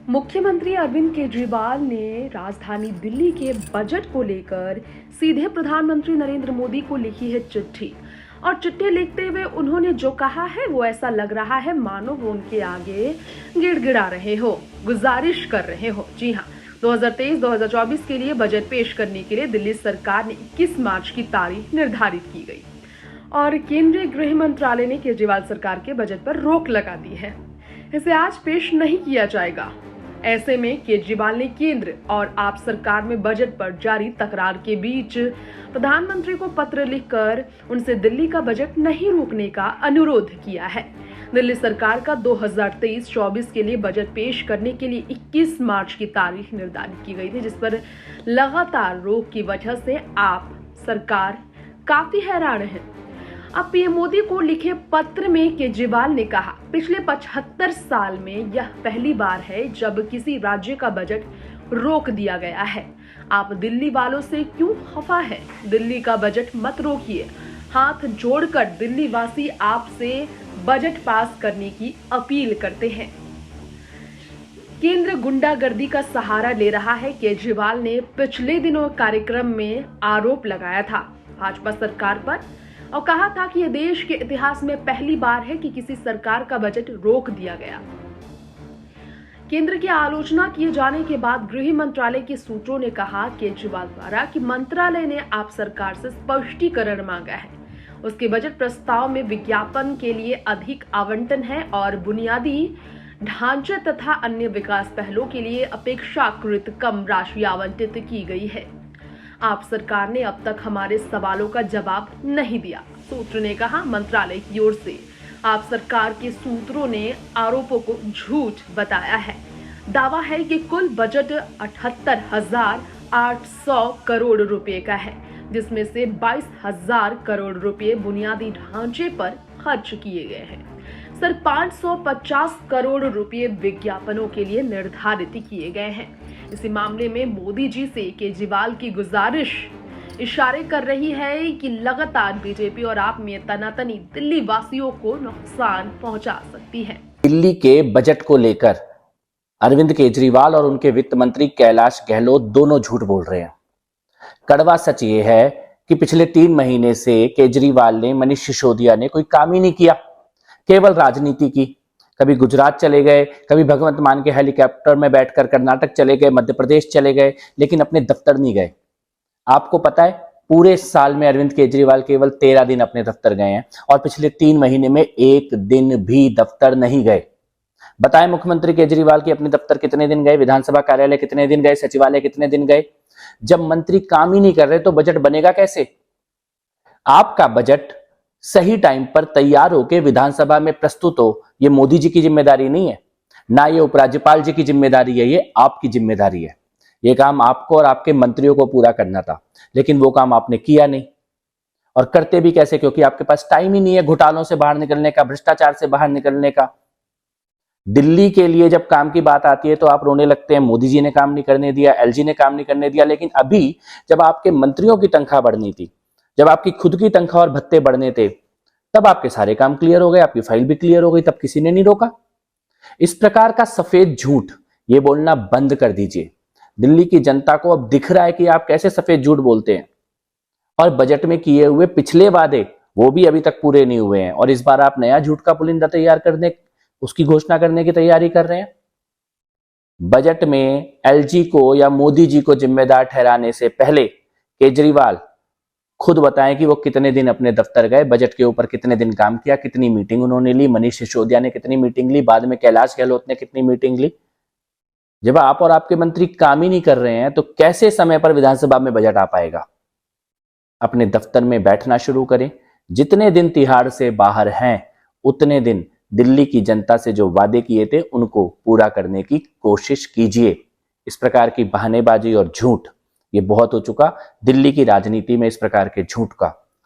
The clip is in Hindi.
मुख्यमंत्री अरविंद केजरीवाल ने राजधानी दिल्ली के बजट को लेकर सीधे प्रधानमंत्री नरेंद्र मोदी को लिखी है चिट्ठी। और चिट्ठी लिखते हुए उन्होंने जो कहा है वो ऐसा लग रहा है मानो वो उनके आगे गिड़गिड़ा रहे हो, गुजारिश कर रहे हो। जी हाँ, 2023-2024 के लिए बजट पेश करने के लिए दिल्ली सरकार ने 21 मार्च की तारीख निर्धारित की गई और केंद्रीय गृह मंत्रालय ने केजरीवाल सरकार के बजट पर रोक लगा दी है। इसे आज पेश नहीं किया जाएगा। ऐसे में केजरीवाल ने केंद्र और आप सरकार में बजट पर जारी तकरार के बीच प्रधानमंत्री को पत्र लिखकर उनसे दिल्ली का बजट नहीं रोकने का अनुरोध किया है। दिल्ली सरकार का 2023-24 के लिए बजट पेश करने के लिए 21 मार्च की तारीख निर्धारित की गई थी, जिस पर लगातार रोक की वजह से आप सरकार काफी हैरान है। अब पीएम मोदी को लिखे पत्र में केजरीवाल ने कहा, पिछले 75 साल में यह पहली बार है जब किसी राज्य का बजट रोक दिया गया है। आप दिल्ली वालों से क्यों खफा है? दिल्ली का बजट मत रोकिए। हाथ जोड़कर दिल्ली वासी आपसे बजट पास करने की अपील करते हैं। केंद्र गुंडागर्दी का सहारा ले रहा है। केजरीवाल ने पिछले दिनों कार्यक्रम में आरोप लगाया था भाजपा सरकार पर और कहा था कि यह देश के इतिहास में पहली बार है कि किसी सरकार का बजट रोक दिया गया। केंद्र की आलोचना किए जाने के बाद गृह मंत्रालय के सूत्रों ने कहा केजरीवाल द्वारा कि मंत्रालय ने आप सरकार से स्पष्टीकरण मांगा है। उसके बजट प्रस्ताव में विज्ञापन के लिए अधिक आवंटन है और बुनियादी ढांचे तथा अन्य विकास पहलों के लिए अपेक्षाकृत कम राशि आवंटित की गई है। आप सरकार ने अब तक हमारे सवालों का जवाब नहीं दिया, सूत्र ने कहा। मंत्रालय की ओर से आप सरकार के सूत्रों ने आरोपों को झूठ बताया है। दावा है कि कुल बजट 78,800 करोड़ रुपए का है, जिसमें से 22,000 करोड़ रुपए बुनियादी ढांचे पर खर्च किए गए हैं। सिर्फ 550 करोड़ रुपए विज्ञापनों के लिए निर्धारित किए गए हैं। इसी मामले में मोदी जी से केजरीवाल की गुजारिश इशारे कर रही है कि लगातार बीजेपी और आप में तनातनी दिल्ली वासियों को नुकसान पहुंचा सकती है। दिल्ली के बजट को लेकर अरविंद केजरीवाल और उनके वित्त मंत्री कैलाश गहलोत दोनों झूठ बोल रहे हैं। कड़वा सच ये है कि पिछले 3 महीने से केजरीवाल ने, मनीष सिसोदिया ने कोई काम ही नहीं किया, केवल राजनीति की। कभी गुजरात चले गए, कभी भगवंत मान के हेलीकॉप्टर में बैठकर कर्नाटक चले गए, मध्य प्रदेश चले गए, लेकिन अपने दफ्तर नहीं गए। आपको पता है पूरे साल में अरविंद केजरीवाल केवल 13 दिन अपने दफ्तर गए हैं और पिछले 3 महीने में 1 दिन भी दफ्तर नहीं गए। बताएं मुख्यमंत्री केजरीवाल के अपने दफ्तर कितने दिन गए, विधानसभा कार्यालय कितने दिन गए, सचिवालय कितने दिन गए? जब मंत्री काम ही नहीं कर रहे तो बजट बनेगा कैसे? आपका बजट सही टाइम पर तैयार होकर विधानसभा में प्रस्तुत हो, ये मोदी जी की जिम्मेदारी नहीं है, ना ये उपराज्यपाल जी की जिम्मेदारी है, ये आपकी जिम्मेदारी है। ये काम आपको और आपके मंत्रियों को पूरा करना था, लेकिन वो काम आपने किया नहीं। और करते भी कैसे? क्योंकि आपके पास टाइम ही नहीं है घोटालों से बाहर निकलने का, भ्रष्टाचार से बाहर निकलने का। दिल्ली के लिए जब काम की बात आती है तो आप रोने लगते हैं, मोदी जी ने काम नहीं करने दिया, एलजी ने काम नहीं करने दिया। लेकिन अभी जब आपके मंत्रियों की तनख्वाह बढ़नी थी, जब आपकी खुद की तनख्वाह और भत्ते बढ़ने थे, तब आपके सारे काम क्लियर हो गए, आपकी फाइल भी क्लियर हो गई, तब किसी ने नहीं रोका। इस प्रकार का सफेद झूठ ये बोलना बंद कर दीजिए। दिल्ली की जनता को अब दिख रहा है कि आप कैसे सफेद झूठ बोलते हैं और बजट में किए हुए पिछले वादे वो भी अभी तक पूरे नहीं हुए हैं और इस बार आप नया झूठ का पुलिंदा तैयार करने, उसकी घोषणा करने की तैयारी कर रहे हैं। बजट में एलजी को या मोदी जी को जिम्मेदार ठहराने से पहले केजरीवाल खुद बताएं कि वो कितने दिन अपने दफ्तर गए, बजट के ऊपर कितने दिन काम किया, कितनी मीटिंग उन्होंने ली, मनीष सिसोदिया ने कितनी मीटिंग ली, बाद में कैलाश गहलोत ने कितनी मीटिंग ली। जब आप और आपके मंत्री काम ही नहीं कर रहे हैं तो कैसे समय पर विधानसभा में बजट आ पाएगा? अपने दफ्तर में बैठना शुरू करें। जितने दिन तिहाड़ से बाहर हैं उतने दिन दिल्ली की जनता से जो वादे किए थे उनको पूरा करने की कोशिश कीजिए। इस प्रकार की बहानेबाजी और झूठ ये बहुत हो चुका। दिल्ली की राजनीति में इस प्रकार के झूठ का